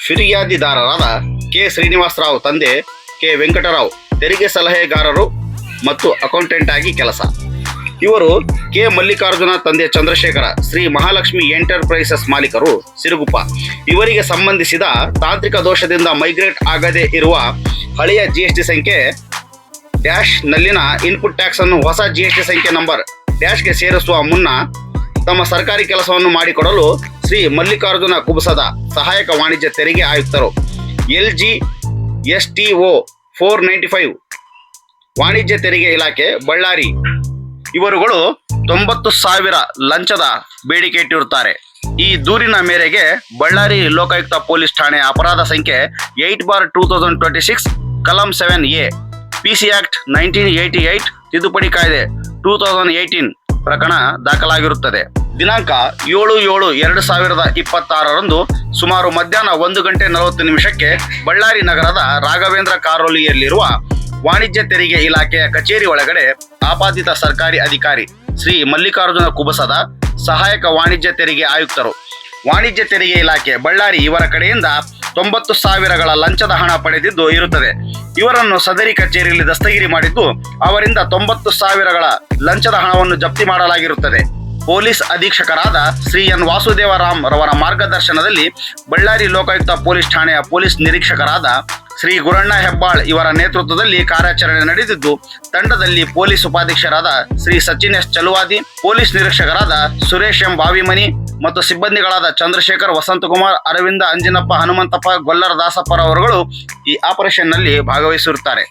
ಫಿರ್ಯಾದಿದಾರರಾದ K Srinivasa Rao ತಂದೆ K Venkatarao ತೆರಿಗೆ ಸಲಹೆಗಾರರು ಮತ್ತು ಅಕೌಂಟೆಂಟ್ ಆಗಿ ಕೆಲಸ. ಇವರು ಕೆ ಮಲ್ಲಿಕಾರ್ಜುನ ತಂದೆ ಚಂದ್ರಶೇಖರ ಶ್ರೀ ಮಹಾಲಕ್ಷ್ಮಿ ಎಂಟರ್ಪ್ರೈಸಸ್ ಮಾಲೀಕರು ಸಿರುಗುಪ್ಪ. ಇವರಿಗೆ ಸಂಬಂಧಿಸಿದ ತಾಂತ್ರಿಕ ದೋಷದಿಂದ ಮೈಗ್ರೇಟ್ ಆಗದೇ ಇರುವ ಹಳೆಯ GST ಸಂಖ್ಯೆ ಡ್ಯಾಶ್ ನಲ್ಲಿನ ಇನ್ಪುಟ್ ಟ್ಯಾಕ್ಸ್ ಅನ್ನು ಹೊಸ GST ಸಂಖ್ಯೆ ನಂಬರ್ ಡ್ಯಾಶ್ಗೆ ಸೇರಿಸುವ ಮುನ್ನ ತಮ್ಮ ಸರ್ಕಾರಿ ಕೆಲಸವನ್ನು ಮಾಡಿಕೊಡಲು ಶ್ರೀ ಮಲ್ಲಿಕಾರ್ಜುನ ಕುಬಸದ ಸಹಾಯಕ ವಾಣಿಜ್ಯ ತೆರಿಗೆ ಆಯುಕ್ತರು LGSTO 495 ವಾಣಿಜ್ಯ ತೆರಿಗೆ ಇಲಾಖೆ ಬಳ್ಳಾರಿ ಇವರುಗಳು 90,000 ಲಂಚದ ಬೇಡಿಕೆ ಇಟ್ಟಿರುತ್ತಾರೆ. ಈ ದೂರಿನ ಮೇರೆಗೆ ಬಳ್ಳಾರಿ ಲೋಕಾಯುಕ್ತ ಪೊಲೀಸ್ ಠಾಣೆ ಅಪರಾಧ ಸಂಖ್ಯೆ 8/2026 ಕಲಂ 7A PC ಆಕ್ಟ್ 1988 ತಿದ್ದುಪಡಿ ಕಾಯ್ದೆ 2018 ಪ್ರಕರಣ ದಾಖಲಾಗಿರುತ್ತದೆ. ದಿನಾಂಕ 7/7/2026 ಸುಮಾರು ಮಧ್ಯಾಹ್ನ 1:40 ಬಳ್ಳಾರಿ ನಗರದ ರಾಘವೇಂದ್ರ ಕಾಲೋನಿಯಲ್ಲಿರುವ ವಾಣಿಜ್ಯ ತೆರಿಗೆ ಇಲಾಖೆಯ ಕಚೇರಿ ಒಳಗಡೆ ಆಪಾದಿತ ಸರ್ಕಾರಿ ಅಧಿಕಾರಿ ಶ್ರೀ ಮಲ್ಲಿಕಾರ್ಜುನ ಕುಬಸದ ಸಹಾಯಕ ವಾಣಿಜ್ಯ ತೆರಿಗೆ ಆಯುಕ್ತರು ವಾಣಿಜ್ಯ ತೆರಿಗೆ ಇಲಾಖೆ ಬಳ್ಳಾರಿ ಇವರ ಕಡೆಯಿಂದ 90,000 ಲಂಚದ ಹಣ ಪಡೆದಿದ್ದು ಇರುತ್ತದೆ. ಇವರನ್ನು ಸದರಿ ಕಚೇರಿಯಲ್ಲಿ ದಸ್ತಗಿರಿ ಮಾಡಿದ್ದು ಅವರಿಂದ 90,000 ಲಂಚದ ಹಣವನ್ನು ಜಪ್ತಿ ಮಾಡಲಾಗಿರುತ್ತದೆ. ಪೊಲೀಸ್ ಅಧೀಕ್ಷಕರಾದ ಶ್ರೀ ಎನ್ ವಾಸುದೇವರಾಮ್ ರವರ ಮಾರ್ಗದರ್ಶನದಲ್ಲಿ ಬಳ್ಳಾರಿ ಲೋಕಾಯುಕ್ತ ಪೊಲೀಸ್ ಠಾಣೆಯ ಪೊಲೀಸ್ ನಿರೀಕ್ಷಕರಾದ ಶ್ರೀ ಗುರಣ್ಣ ಹೆಬ್ಬಾಳ್ ಇವರ ನೇತೃತ್ವದಲ್ಲಿ ಕಾರ್ಯಾಚರಣೆ ನಡೆದಿದ್ದು, ತಂಡದಲ್ಲಿ ಪೊಲೀಸ್ ಉಪಾಧೀಕ್ಷರಾದ ಶ್ರೀ ಸಚಿನ್ ಎಸ್ ಚಲುವಾದಿ, ಪೊಲೀಸ್ ನಿರೀಕ್ಷಕರಾದ ಸುರೇಶ್ ಎಂ ಬಾವಿಮನಿ ಮತ್ತು ಸಿಬ್ಬಂದಿಗಳಾದ ಚಂದ್ರಶೇಖರ್, ವಸಂತಕುಮಾರ್, ಅರವಿಂದ, ಅಂಜಿನಪ್ಪ, ಹನುಮಂತಪ್ಪ, ಗೊಲ್ಲರ ದಾಸಪ್ಪರವರುಗಳು ಈ ಆಪರೇಷನ್ನಲ್ಲಿ ಭಾಗವಹಿಸಿರುತ್ತಾರೆ.